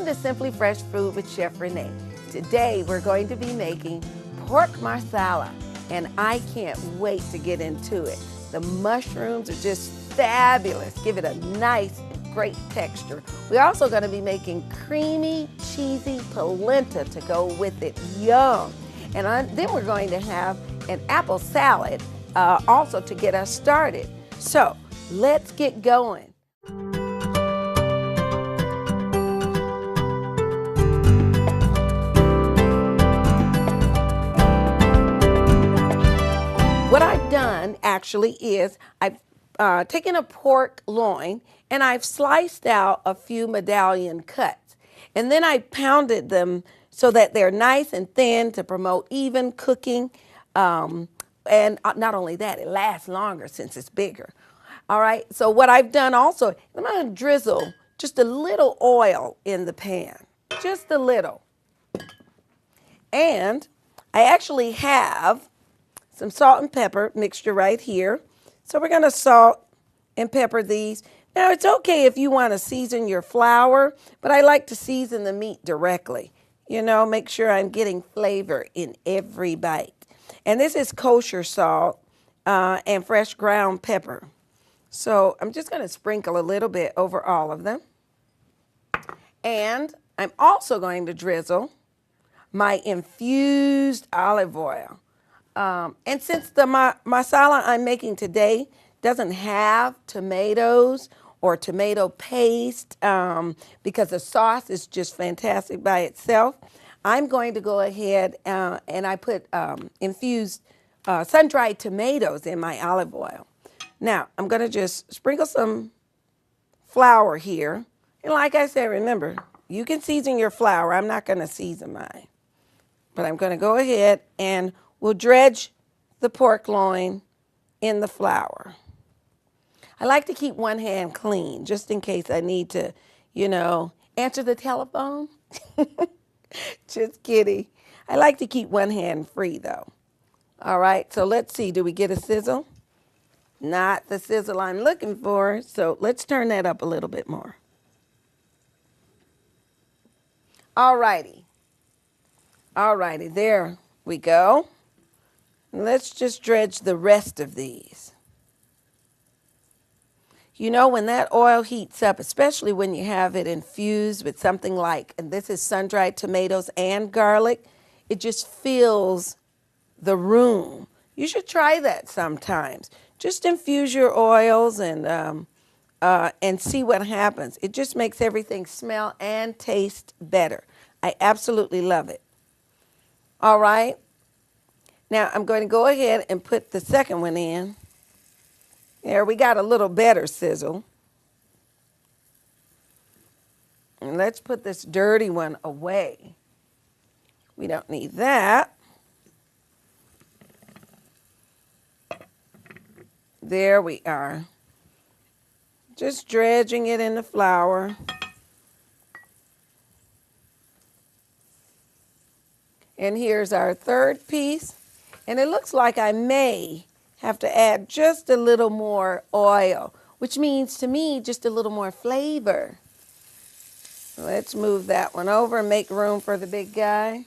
to Simply Fresh Food with Chef Renee. Today we're going to be making pork marsala, and I can't wait to get into it. The mushrooms are just fabulous. Give it a nice, great texture. We're also going to be making creamy, cheesy polenta to go with it. Yum! And then we're going to have an apple salad also to get us started. So let's get going. What I've done actually is I've taken a pork loin and I've sliced out a few medallion cuts. And then I pounded them so that they're nice and thin to promote even cooking. And not only that, it lasts longer since it's bigger. All right, so what I've done also, I'm gonna drizzle just a little oil in the pan, just a little. And I actually have some salt and pepper mixture right here. So we're gonna salt and pepper these. Now it's okay if you wanna season your flour, but I like to season the meat directly. You know, make sure I'm getting flavor in every bite. And this is kosher salt and fresh ground pepper. So I'm just gonna sprinkle a little bit over all of them. And I'm also going to drizzle my infused olive oil. And since the marsala I'm making today doesn't have tomatoes or tomato paste, because the sauce is just fantastic by itself, I'm going to go ahead and I put infused sun-dried tomatoes in my olive oil. Now, I'm going to just sprinkle some flour here. And like I said, remember, you can season your flour. I'm not going to season mine. But I'm going to go ahead and we'll dredge the pork loin in the flour. I like to keep one hand clean just in case I need to, you know, answer the telephone. Just kidding. I like to keep one hand free though. All right, so let's see. Do we get a sizzle? Not the sizzle I'm looking for. So let's turn that up a little bit more. All righty. All righty, there we go. Let's just dredge the rest of these. You know, when that oil heats up, especially when you have it infused with something like, and this is sun-dried tomatoes and garlic, it just fills the room. You should try that sometimes. Just infuse your oils and see what happens. It just makes everything smell and taste better. I absolutely love it. All right. Now I'm going to go ahead and put the second one in. There, we got a little better sizzle. And let's put this dirty one away. We don't need that. There we are. Just dredging it in the flour. And here's our third piece. And it looks like I may have to add just a little more oil, which means to me just a little more flavor. Let's move that one over and make room for the big guy.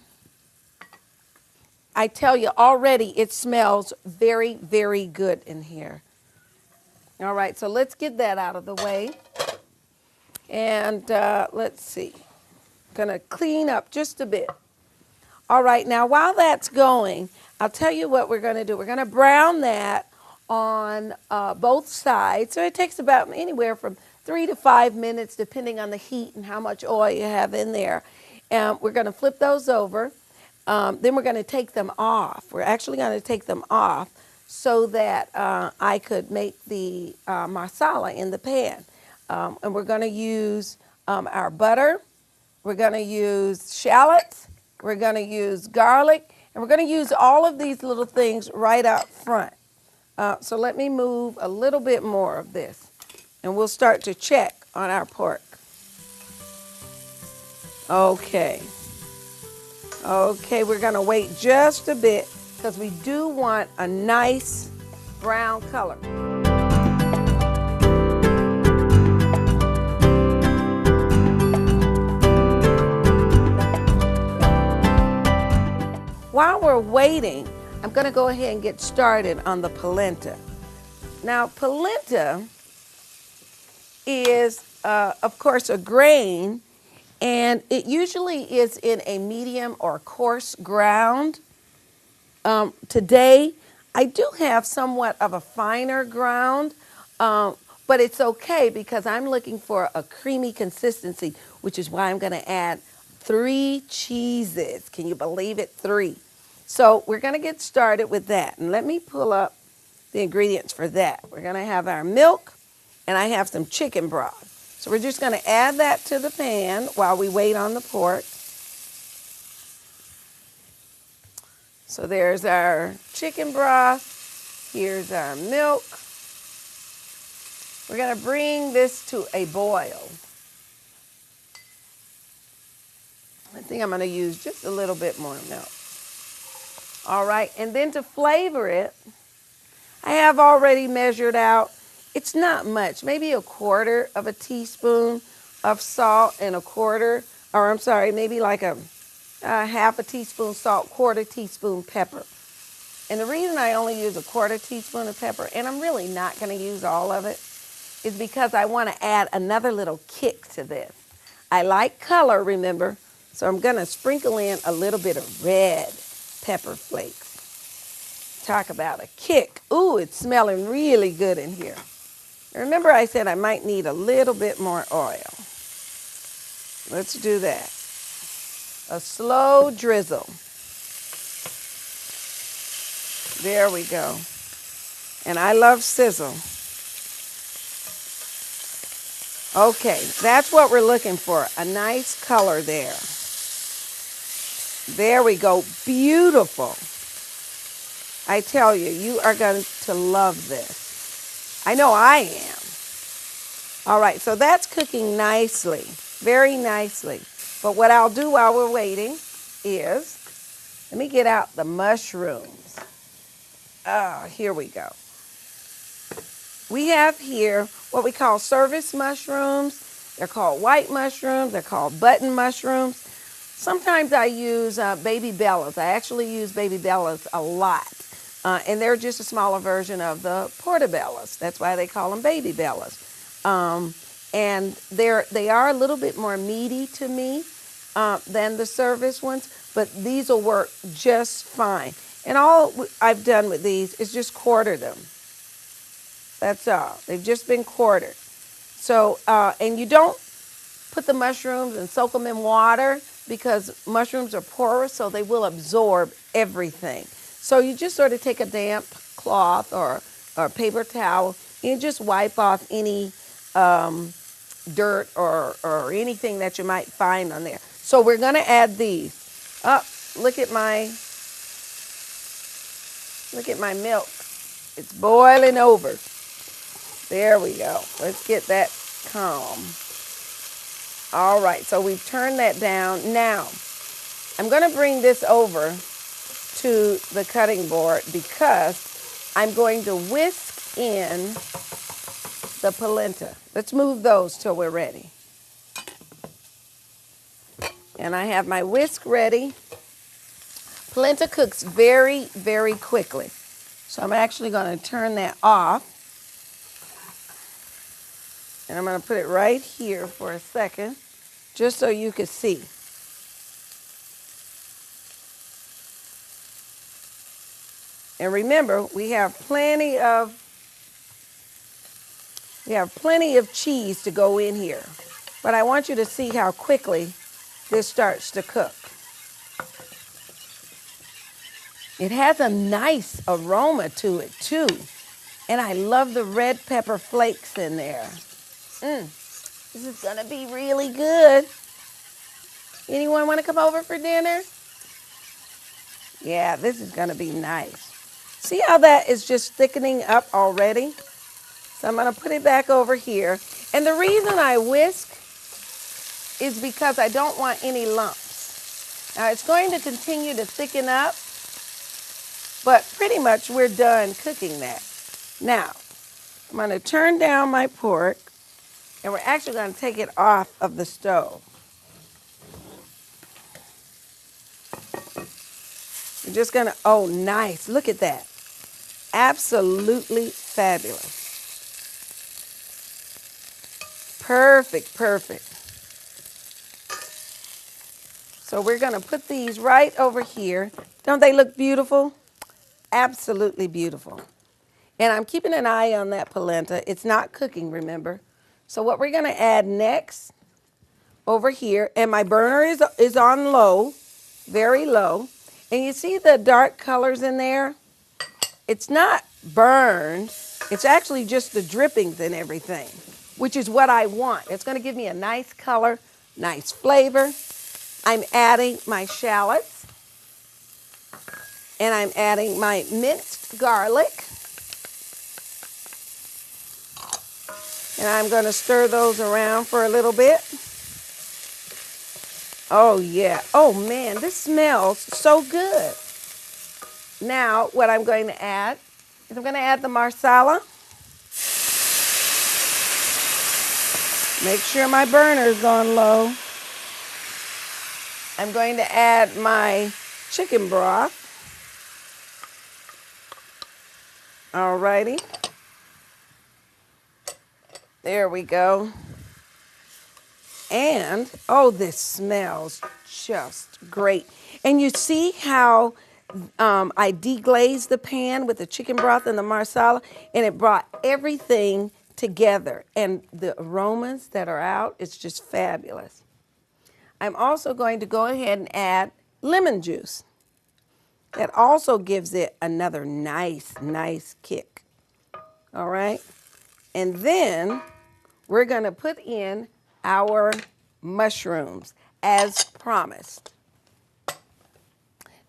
I tell you already it smells very, very good in here. All right, so let's get that out of the way. And let's see. Gonna clean up just a bit. All right, now while that's going, I'll tell you what we're gonna do. We're gonna brown that on both sides. So it takes about anywhere from 3 to 5 minutes, depending on the heat and how much oil you have in there. And we're gonna flip those over. Then we're gonna take them off. We're actually gonna take them off so that I could make the marsala in the pan. And we're gonna use our butter. We're gonna use shallots. We're gonna use garlic. And we're gonna use all of these little things right up front. So let me move a little bit more of this. And we'll start to check on our pork. Okay. Okay, we're gonna wait just a bit because we do want a nice brown color. while we're waiting, I'm going to go ahead and get started on the polenta. Now, polenta is, of course, a grain, and it usually is in a medium or coarse ground. Today, I do have somewhat of a finer ground, but it's okay because I'm looking for a creamy consistency, which is why I'm going to add 3 cheeses. Can you believe it? 3. So we're going to get started with that. And let me pull up the ingredients for that. We're going to have our milk, and I have some chicken broth. So we're just going to add that to the pan while we wait on the pork. So there's our chicken broth. Here's our milk. We're going to bring this to a boil. I think I'm going to use just a little bit more milk. All right, and then to flavor it, I have already measured out, it's not much, maybe a quarter of a teaspoon of salt and maybe like a half a teaspoon salt, quarter teaspoon pepper. And the reason I only use a quarter teaspoon of pepper, and I'm really not going to use all of it, is because I want to add another little kick to this. I like color, remember, so I'm going to sprinkle in a little bit of red pepper flakes. Talk about a kick. Ooh, it's smelling really good in here. Remember I said I might need a little bit more oil. Let's do that. A slow drizzle. There we go. And I love sizzle. Okay, that's what we're looking for. A nice color there. There we go. Beautiful. I tell you, you are going to love this. I know I am. All right, so that's cooking nicely, very nicely. But what I'll do while we're waiting is, let me get out the mushrooms. Oh, here we go. We have here what we call service mushrooms. They're called white mushrooms. They're called button mushrooms. Sometimes I use baby bellas. I actually use baby bellas a lot. And they're just a smaller version of the portobellas. That's why they call them baby bellas. And they are a little bit more meaty to me than the service ones, but these will work just fine. And all I've done with these is just quarter them. That's all. They've just been quartered. So, and you don't put the mushrooms and soak them in water because mushrooms are porous, so they will absorb everything. So you just sort of take a damp cloth or paper towel and you just wipe off any dirt or anything that you might find on there. So we're going to add these. Oh, look at my milk. It's boiling over. There we go. Let's get that calm. All right, so we've turned that down. Now, I'm going to bring this over to the cutting board because I'm going to whisk in the polenta. Let's move those till we're ready. And I have my whisk ready. Polenta cooks very, very quickly. So I'm actually going to turn that off. And I'm going to put it right here for a second, just so you can see. And remember, we have plenty of cheese to go in here. But I want you to see how quickly this starts to cook. It has a nice aroma to it too. And I love the red pepper flakes in there. This is gonna be really good. Anyone want to come over for dinner? Yeah, this is gonna be nice. See how that is just thickening up already? So I'm gonna put it back over here. And the reason I whisk is because I don't want any lumps. Now it's going to continue to thicken up, but pretty much we're done cooking that. Now, I'm gonna turn down my pork, and we're actually gonna take it off of the stove. We're just gonna, oh, nice. Look at that. Absolutely fabulous. Perfect, perfect. So we're gonna put these right over here. Don't they look beautiful? Absolutely beautiful. And I'm keeping an eye on that polenta. It's not cooking, remember? So what we're gonna add next over here, and my burner is on low, very low. And you see the dark colors in there? It's not burned. It's actually just the drippings and everything, which is what I want. It's gonna give me a nice color, nice flavor. I'm adding my shallots, and I'm adding my minced garlic. And I'm going to stir those around for a little bit. Oh, yeah. Oh, man, this smells so good. Now, what I'm going to add is I'm going to add the Marsala. Make sure my burner's on low. I'm going to add my chicken broth. All righty. There we go. And, oh, this smells just great. And you see how I deglazed the pan with the chicken broth and the Marsala, and it brought everything together. And the aromas that are out, it's just fabulous. I'm also going to go ahead and add lemon juice. That also gives it another nice, nice kick. All right? And then we're going to put in our mushrooms as promised.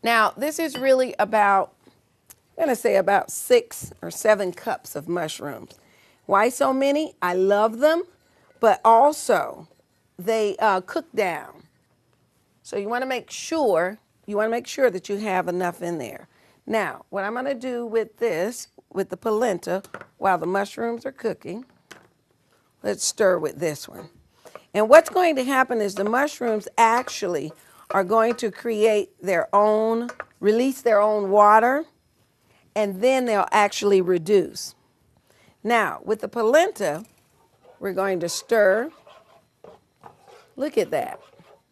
Now, this is really about, I'm going to say about 6 or 7 cups of mushrooms. Why so many? I love them, but also they cook down. So you want to make sure that you have enough in there. Now, what I'm going to do with this, with the polenta, while the mushrooms are cooking, let's stir with this one. And what's going to happen is the mushrooms actually are going to create their own, release their own water, and then they'll actually reduce. Now, with the polenta, we're going to stir. Look at that.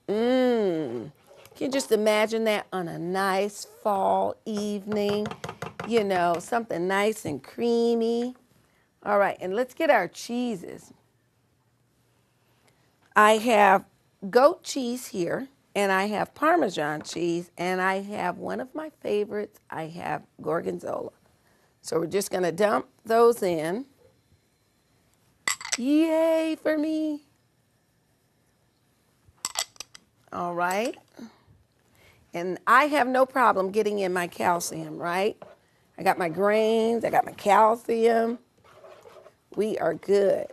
Can you just imagine that on a nice fall evening? You know, something nice and creamy. All right, and let's get our cheeses. I have goat cheese here, and I have Parmesan cheese, and I have one of my favorites. I have Gorgonzola. So we're just going to dump those in. Yay for me. All right. And I have no problem getting in my calcium, right? I got my grains, I got my calcium. We are good.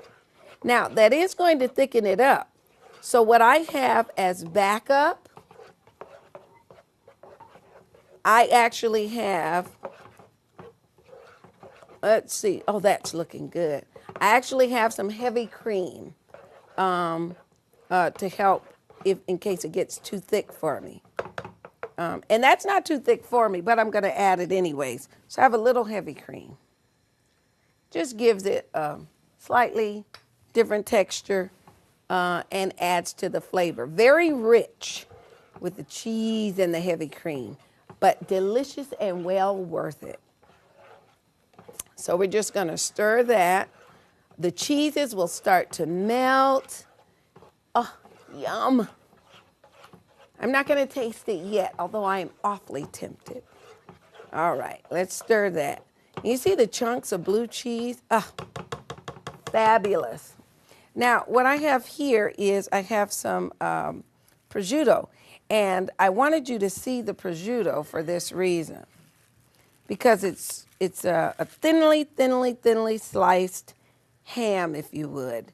Now, that is going to thicken it up. So what I have as backup, I actually have, let's see, oh, that's looking good. I actually have some heavy cream to help in case it gets too thick for me. And that's not too thick for me, but I'm going to add it anyways. So I have a little heavy cream. Just gives it a slightly different texture and adds to the flavor. Very rich with the cheese and the heavy cream, but delicious and well worth it. So we're just going to stir that. The cheeses will start to melt. Oh, yum. I'm not going to taste it yet, although I am awfully tempted. All right, let's stir that. You see the chunks of blue cheese? Ah, fabulous. Now, what I have here is I have some prosciutto, and I wanted you to see the prosciutto for this reason, because it's a thinly sliced ham, if you would,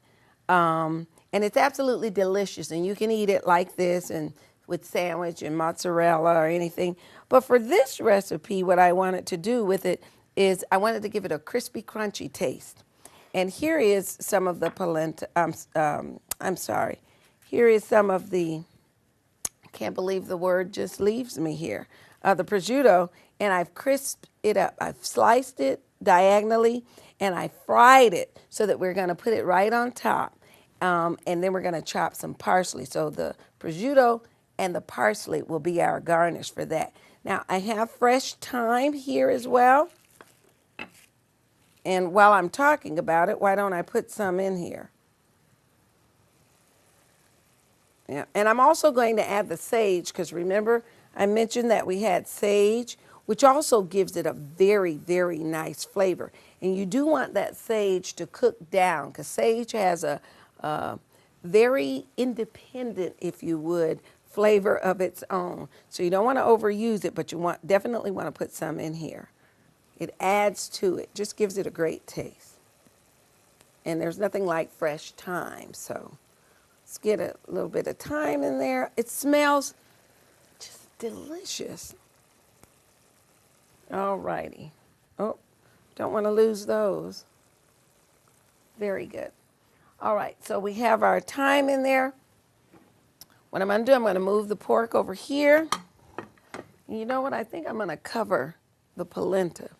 and it's absolutely delicious, and you can eat it like this and with sandwich and mozzarella or anything. But for this recipe, what I wanted to do with it is I wanted to give it a crispy, crunchy taste. And here is some of the polenta, I'm sorry. Here is some of the, I can't believe the word just leaves me here. the prosciutto, and I've crisped it up. I've sliced it diagonally, and I fried it so that we're going to put it right on top. And then we're going to chop some parsley. So the prosciutto and the parsley will be our garnish for that. Now, I have fresh thyme here as well. And while I'm talking about it, why don't I put some in here? Yeah, and I'm also going to add the sage, because remember I mentioned that we had sage, which also gives it a very, very nice flavor. And you do want that sage to cook down, because sage has a very independent, if you would, flavor of its own. So you don't want to overuse it, but you definitely want to put some in here. It adds to it, just gives it a great taste. And there's nothing like fresh thyme, so let's get a little bit of thyme in there. It smells just delicious. All righty. Oh, don't want to lose those. Very good. All right, so we have our thyme in there. What I'm going to do, I'm going to move the pork over here. And you know what? I think I'm going to cover the polenta.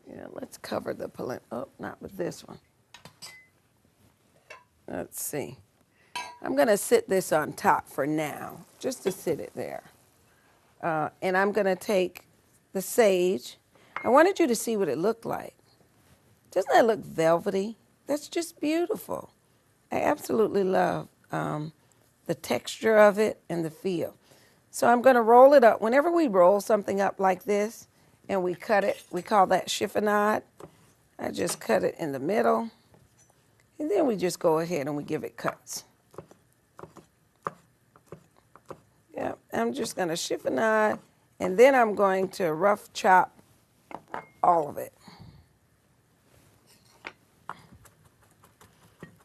Yeah, let's cover the polenta. Oh, not with this one. Let's see. I'm going to sit this on top for now, just to sit it there. And I'm going to take the sage. I wanted you to see what it looked like. Doesn't that look velvety? That's just beautiful. I absolutely love the texture of it and the feel. So I'm going to roll it up. Whenever we roll something up like this and we cut it, we call that chiffonade. I just cut it in the middle. And then we just go ahead and we give it cuts. Yeah, I'm just going to chiffonade, and then I'm going to rough chop all of it.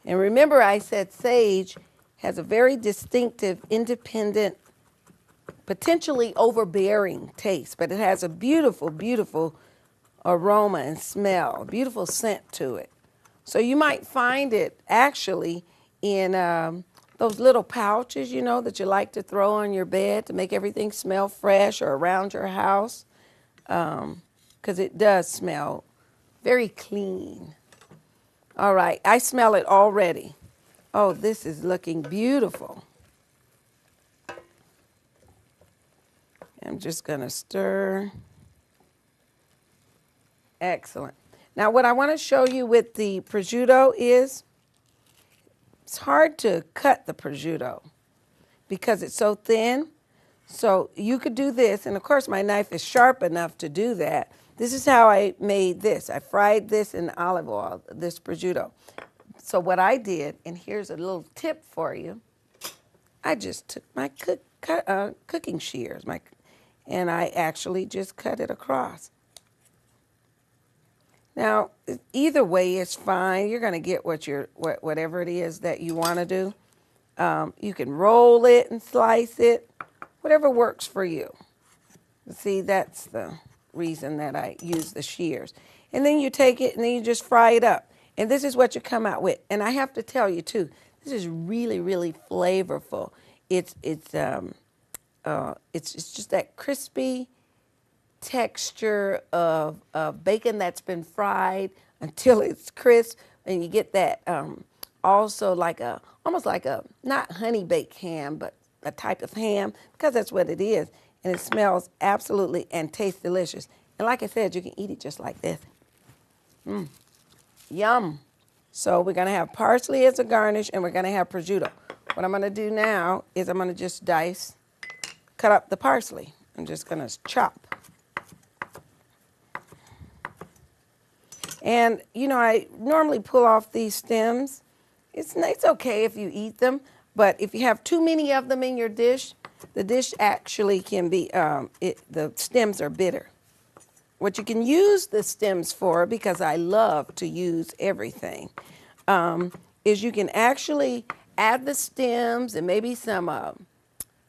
And remember, I said sage has a very distinctive, independent, potentially overbearing taste, but it has a beautiful, beautiful aroma and smell, a beautiful scent to it. So you might find it actually in those little pouches, you know, that you like to throw on your bed to make everything smell fresh, or around your house, because it does smell very clean. All right, I smell it already. Oh, this is looking beautiful. I'm just going to stir. Excellent. Now, what I want to show you with the prosciutto is it's hard to cut the prosciutto because it's so thin. So you could do this, and of course my knife is sharp enough to do that. This is how I made this. I fried this in olive oil, this prosciutto. So what I did, and here's a little tip for you, I just took my cooking shears, and I actually just cut it across. Now, either way is fine. You're going to get whatever it is that you want to do. You can roll it and slice it, whatever works for you. See, that's the reason that I use the shears. And then you take it and then you just fry it up. And this is what you come out with. And I have to tell you too, this is really, really flavorful. It's just that crispy texture of bacon that's been fried until it's crisp, and you get that also almost like a not honey baked ham, but a type of ham, because that's what it is, and it smells absolutely and tastes delicious. And like I said, you can eat it just like this. Yum. So we're going to have parsley as a garnish, and we're going to have prosciutto. What I'm going to do now is I'm going to just cut up the parsley. I'm just going to chop. And, you know, I normally pull off these stems. It's okay if you eat them, but if you have too many of them in your dish, the dish actually can be, the stems are bitter. What you can use the stems for, because I love to use everything, is you can actually add the stems and maybe some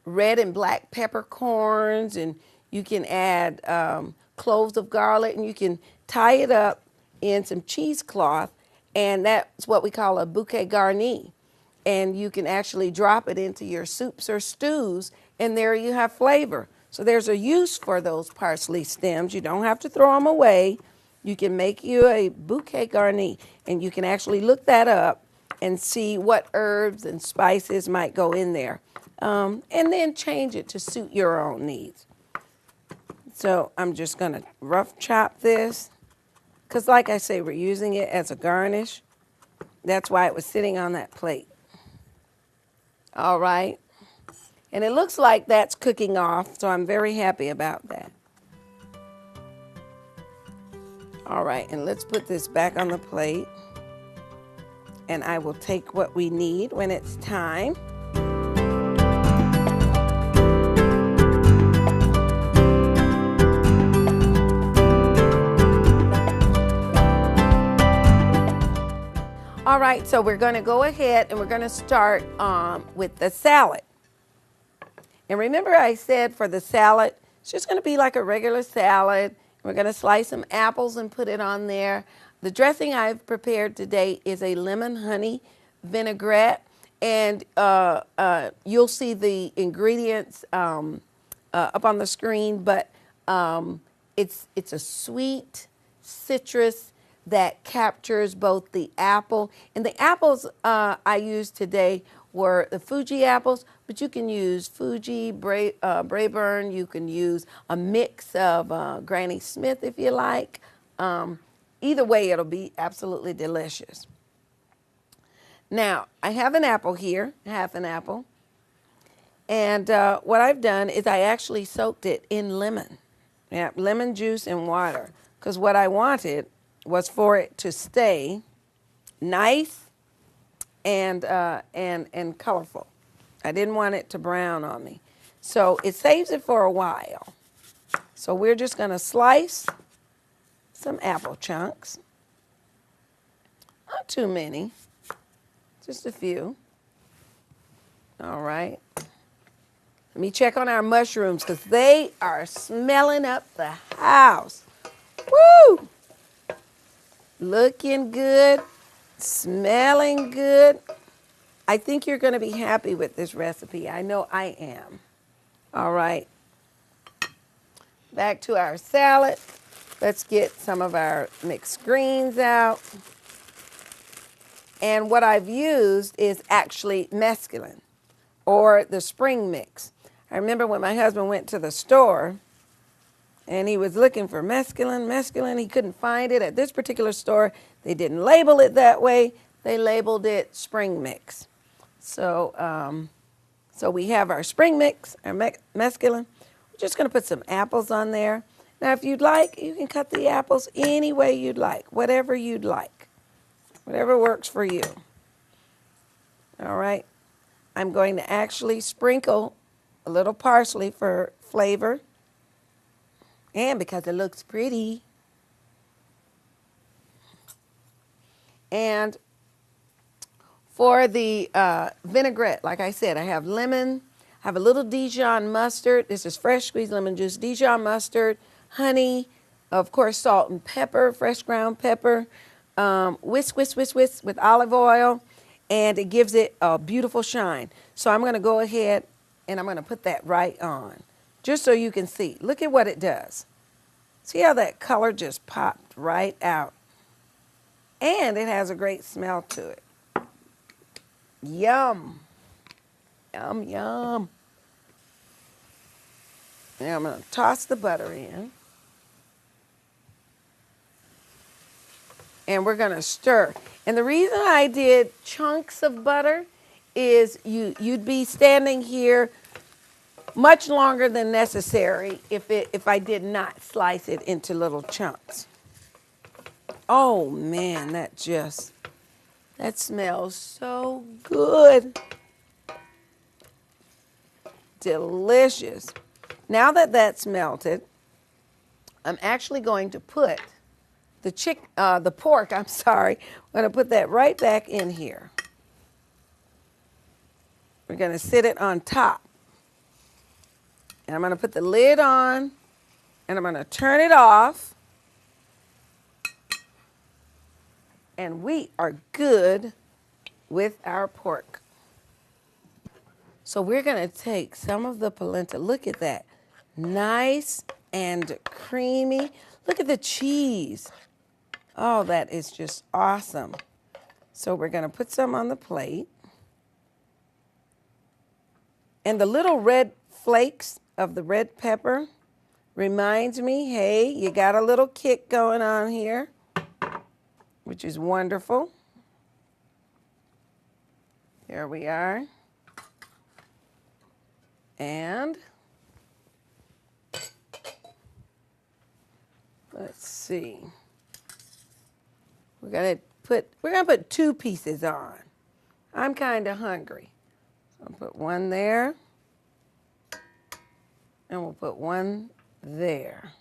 red and black peppercorns, and you can add cloves of garlic, and you can tie it up in some cheesecloth, and that's what we call a bouquet garni. And you can actually drop it into your soups or stews, and there you have flavor. So there's a use for those parsley stems. You don't have to throw them away. You can make you a bouquet garni, and you can actually look that up and see what herbs and spices might go in there. And then change it to suit your own needs. So I'm just going to rough chop this because, like I say, we're using it as a garnish. That's why it was sitting on that plate. All right. And it looks like that's cooking off, so I'm very happy about that. All right, and let's put this back on the plate. And I will take what we need when it's time. All right, so we're going to go ahead and we're going to start with the salad. And remember I said for the salad, it's just going to be like a regular salad. We're going to slice some apples and put it on there. The dressing I've prepared today is a lemon honey vinaigrette. And you'll see the ingredients up on the screen, but it's a sweet citrus that captures both the apple. And the apples I used today were the Fuji apples, but you can use Fuji, Braeburn, you can use a mix of Granny Smith if you like. Either way, it'll be absolutely delicious. Now, I have an apple here, half an apple. And what I've done is I actually soaked it in lemon. Yeah, lemon juice and water. Because what I wanted was for it to stay nice and colorful. I didn't want it to brown on me. So it saves it for a while. So we're just going to slice some apple chunks. Not too many, just a few. All right. Let me check on our mushrooms because they are smelling up the house. Woo! Looking good, smelling good. I think you're going to be happy with this recipe. I know I am. All right. Back to our salad. Let's get some of our mixed greens out. And what I've used is actually mesclun or the spring mix. I remember when my husband went to the store and he was looking for mesclun. He couldn't find it at this particular store. They didn't label it that way. They labeled it spring mix. So, so we have our spring mix, our mesclun. We're just going to put some apples on there. Now, if you'd like, you can cut the apples any way you'd like, whatever you'd like, whatever works for you. All right. I'm going to actually sprinkle a little parsley for flavor. And because it looks pretty. And for the vinaigrette, like I said, I have lemon, I have a little Dijon mustard. This is fresh squeezed lemon juice, Dijon mustard, honey, of course, salt and pepper, fresh ground pepper, whisk with olive oil, and it gives it a beautiful shine. So I'm going to go ahead and I'm going to put that right on. Just so you can see. Look at what it does. See how that color just popped right out? And it has a great smell to it. Yum. Yum, yum. Now I'm going to toss the butter in. And we're going to stir. And the reason I did chunks of butter is you'd be standing here much longer than necessary if I did not slice it into little chunks. Oh man, that smells so good. Delicious. Now that that's melted, I'm actually going to put the pork, I'm going to put that right back in here. We're going to sit it on top. And I'm going to put the lid on, and I'm going to turn it off. And we are good with our pork. So we're going to take some of the polenta. Look at that. Nice and creamy. Look at the cheese. Oh, that is just awesome. So we're going to put some on the plate. And the little red flakes of the red pepper reminds me, hey, you got a little kick going on here, which is wonderful. There we are. And let's see. We're gonna put 2 pieces on. I'm kind of hungry. So I'll put one there. And we'll put one there.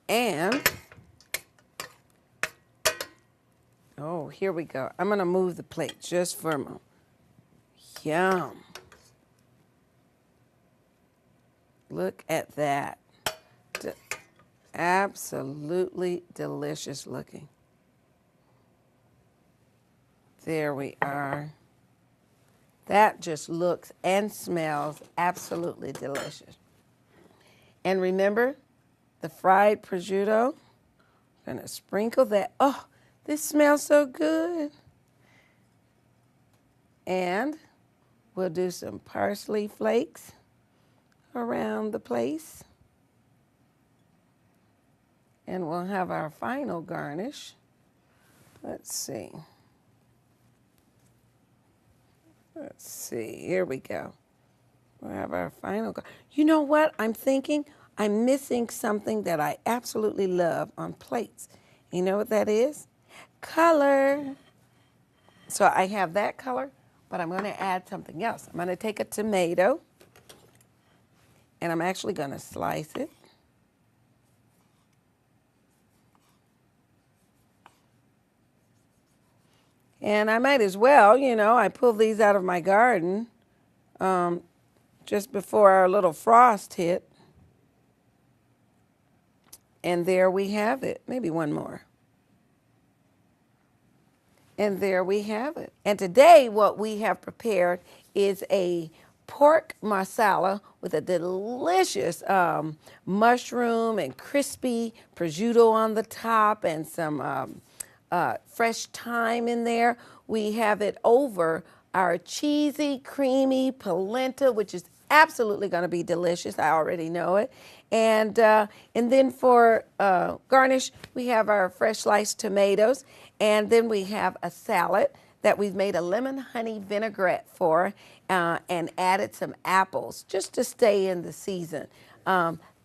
And, oh, here we go. I'm going to move the plate just for a moment. Yum. Look at that. Absolutely delicious looking. There we are. That just looks and smells absolutely delicious. And remember, the fried prosciutto, I'm gonna sprinkle that. Oh, this smells so good. And we'll do some parsley flakes around the place. And we'll have our final garnish. Let's see. Let's see, here we go. We'll have our final. You know what? I'm thinking I'm missing something that I absolutely love on plates. You know what that is? Color. So I have that color, but I'm going to add something else. I'm going to take a tomato, and I'm actually going to slice it. And I might as well, you know, I pulled these out of my garden just before our little frost hit. And there we have it. Maybe one more. And there we have it. And today what we have prepared is a pork marsala with a delicious mushroom and crispy prosciutto on the top and some fresh thyme in there. We have it over our cheesy, creamy polenta, which is absolutely going to be delicious. I already know it. And then for garnish, we have our fresh sliced tomatoes. And then we have a salad that we've made a lemon honey vinaigrette for and added some apples just to stay in the season.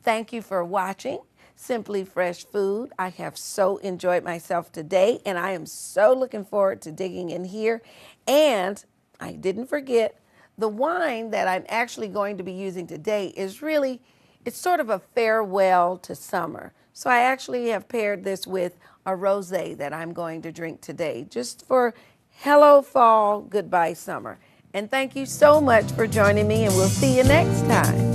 Thank you for watching Simply Fresh Food. I have so enjoyed myself today, and I am so looking forward to digging in here. And I didn't forget, the wine that I'm actually going to be using today is really, it's sort of a farewell to summer. So I actually have paired this with a rosé that I'm going to drink today, just for hello fall, goodbye summer. And thank you so much for joining me, and we'll see you next time.